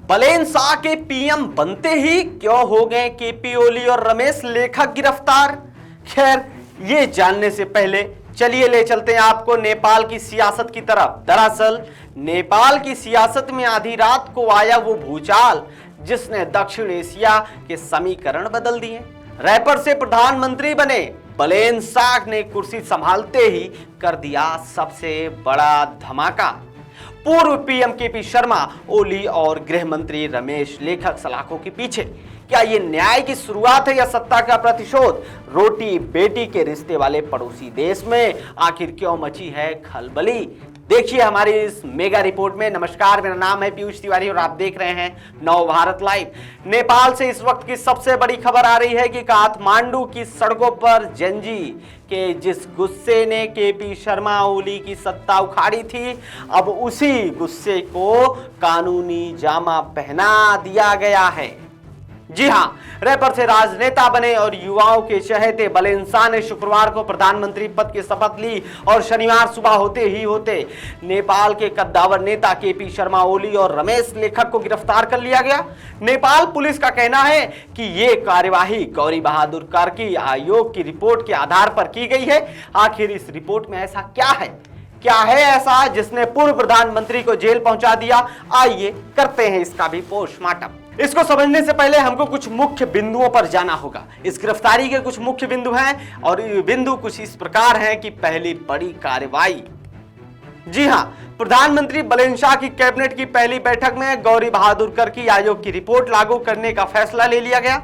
बलेन शाह के पीएम बनते ही क्यों हो गए केपी ओली और रमेश लेखक गिरफ्तार? खैर, ये जानने से पहले चलिए ले चलते हैं आपको नेपाल की सियासत की तरफ। दरअसल नेपाल की सियासत में आधी रात को आया वो भूचाल जिसने दक्षिण एशिया के समीकरण बदल दिए। रैपर से प्रधानमंत्री बने बलेन शाह ने कुर्सी संभालते ही कर दिया सबसे बड़ा धमाका। पूर्व पीएम केपी शर्मा ओली और गृह मंत्री रमेश लेखक सलाखों के पीछे। क्या ये न्याय की शुरुआत है या सत्ता का प्रतिशोध? रोटी बेटी के रिश्ते वाले पड़ोसी देश में आखिर क्यों मची है खलबली? देखिए हमारी इस मेगा रिपोर्ट में। नमस्कार, मेरा नाम है पीयूष तिवारी और आप देख रहे हैं नव भारत लाइव। नेपाल से इस वक्त की सबसे बड़ी खबर आ रही है कि काठमांडू की सड़कों पर जेनजी के जिस गुस्से ने केपी शर्मा ओली की सत्ता उखाड़ी थी, अब उसी गुस्से को कानूनी जामा पहना दिया गया है। जी हां, रैपर से राजनेता बने और युवाओं के चहेते बलेन शाह ने शुक्रवार को प्रधानमंत्री पद की शपथ ली और शनिवार सुबह होते नेपाल के कद्दावर नेता केपी शर्मा ओली और रमेश लेखक को गिरफ्तार कर लिया गया। नेपाल पुलिस का कहना है कि ये कार्यवाही गौरी बहादुर कार्की आयोग की रिपोर्ट के आधार पर की गई है। आखिर इस रिपोर्ट में ऐसा क्या है ऐसा जिसने पूर्व प्रधानमंत्री को जेल पहुंचा दिया? आइए करते हैं इसका भी पोस्टमार्टम। इसको समझने से पहले हमको कुछ मुख्य बिंदुओं पर जाना होगा। इस गिरफ्तारी के कुछ मुख्य बिंदु हैं और ये बिंदु कुछ इस प्रकार हैं कि पहली बड़ी कार्रवाई, जी हां, प्रधानमंत्री बलेन शाह की कैबिनेट की पहली बैठक में गौरी बहादुर कार्की आयोग की रिपोर्ट लागू करने का फैसला ले लिया गया।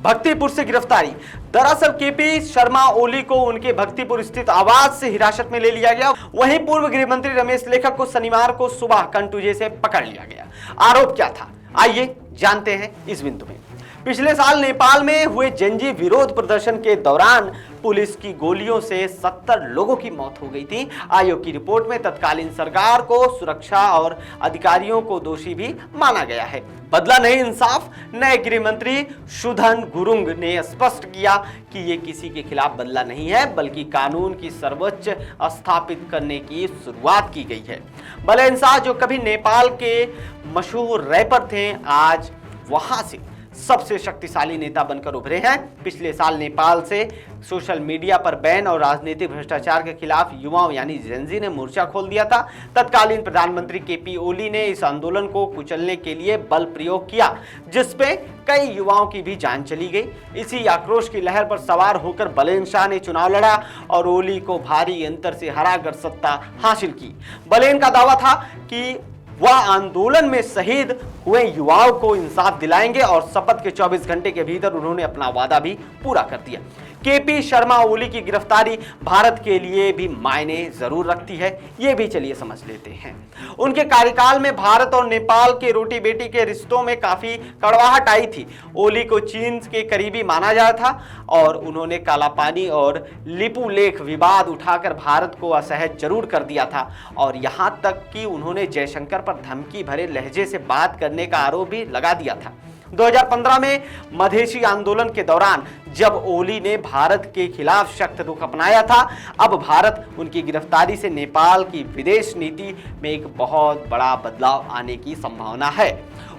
भक्तिपुर से गिरफ्तारी। दरअसल केपी शर्मा ओली को उनके भक्तिपुर स्थित आवास से हिरासत में ले लिया गया। वहीं पूर्व गृह मंत्री रमेश लेखक को शनिवार को सुबह कंटुजे से पकड़ लिया गया। आरोप क्या था, आइए जानते हैं इस बिंदु में। पिछले साल नेपाल में हुए जेनजी विरोध प्रदर्शन के दौरान पुलिस की गोलियों से 70 लोगों की मौत हो गई थी। आयोग की रिपोर्ट में तत्कालीन सरकार को सुरक्षा और अधिकारियों को दोषी भी माना गया है। बदला नहीं इंसाफ। नए गृह मंत्री सुधन गुरुंग ने स्पष्ट किया कि ये किसी के खिलाफ बदला नहीं है बल्कि कानून की सर्वोच्च स्थापित करने की शुरुआत की गई है। बलेन शाह जो कभी नेपाल के मशहूर रैपर थे, आज वहां से सबसे शक्तिशाली नेता बनकर उभरे हैं। पिछले साल नेपाल से सोशल मीडिया पर बैन और राजनीतिक भ्रष्टाचार के खिलाफ युवाओं यानी जेनजी ने मोर्चा खोल दिया था। तत्कालीन प्रधानमंत्री केपी ओली ने इस आंदोलन को कुचलने के लिए बल प्रयोग किया जिसपे कई युवाओं की भी जान चली गई। इसी आक्रोश की लहर पर सवार होकर बलेन शाह ने चुनाव लड़ा और ओली को भारी अंतर से हराकर सत्ता हासिल की। बलेन का दावा था कि वह आंदोलन में शहीद हुए युवाओं को इंसाफ दिलाएंगे और शपथ के 24 घंटे के भीतर उन्होंने अपना वादा भी पूरा कर दिया। केपी शर्मा ओली की गिरफ्तारी भारत के लिए भी मायने जरूर रखती है, ये भी चलिए समझ लेते हैं। उनके कार्यकाल में भारत और नेपाल के रोटी बेटी के रिश्तों में काफी कड़वाहट आई थी। ओली को चीन के करीबी माना जाता था और उन्होंने कालापानी और लिपुलेख विवाद उठाकर भारत को असहज जरूर कर दिया था और यहां तक कि उन्होंने जयशंकर पर धमकी भरे लहजे से बात करने का आरोप भी लगा दिया था। 2015 में मधेसी आंदोलन के दौरान जब ओली ने भारत के खिलाफ सख्त रुख अपनाया था, अब भारत उनकी गिरफ्तारी से नेपाल की विदेश नीति में एक बहुत बड़ा बदलाव आने की संभावना है।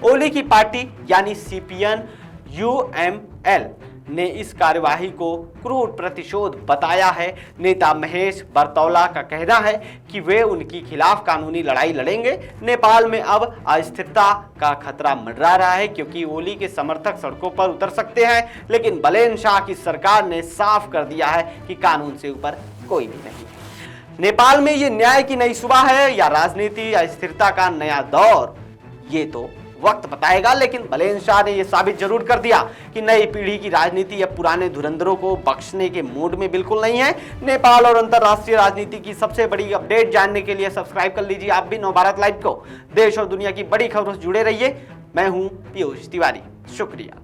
ओली की पार्टी यानी सीपीएन यूएमएल ने इस कार्यवाही को क्रूर प्रतिशोध बताया है। नेता महेश बर्तौला का कहना है कि वे उनके खिलाफ कानूनी लड़ाई लड़ेंगे। नेपाल में अब अस्थिरता का खतरा मंडरा रहा है क्योंकि ओली के समर्थक सड़कों पर उतर सकते हैं, लेकिन बलेन शाह की सरकार ने साफ कर दिया है कि कानून से ऊपर कोई भी नहीं है। नेपाल में ये न्याय की नई सुबह है या राजनीति अस्थिरता का नया दौर, ये तो वक्त बताएगा। लेकिन बलेन शाह ने यह साबित जरूर कर दिया कि नई पीढ़ी की राजनीति या पुराने धुरंधरों को बख्शने के मूड में बिल्कुल नहीं है। नेपाल और अंतरराष्ट्रीय राजनीति की सबसे बड़ी अपडेट जानने के लिए सब्सक्राइब कर लीजिए आप भी नव भारत लाइव को। देश और दुनिया की बड़ी खबरों से जुड़े रहिए। मैं हूं पीयूष तिवारी, शुक्रिया।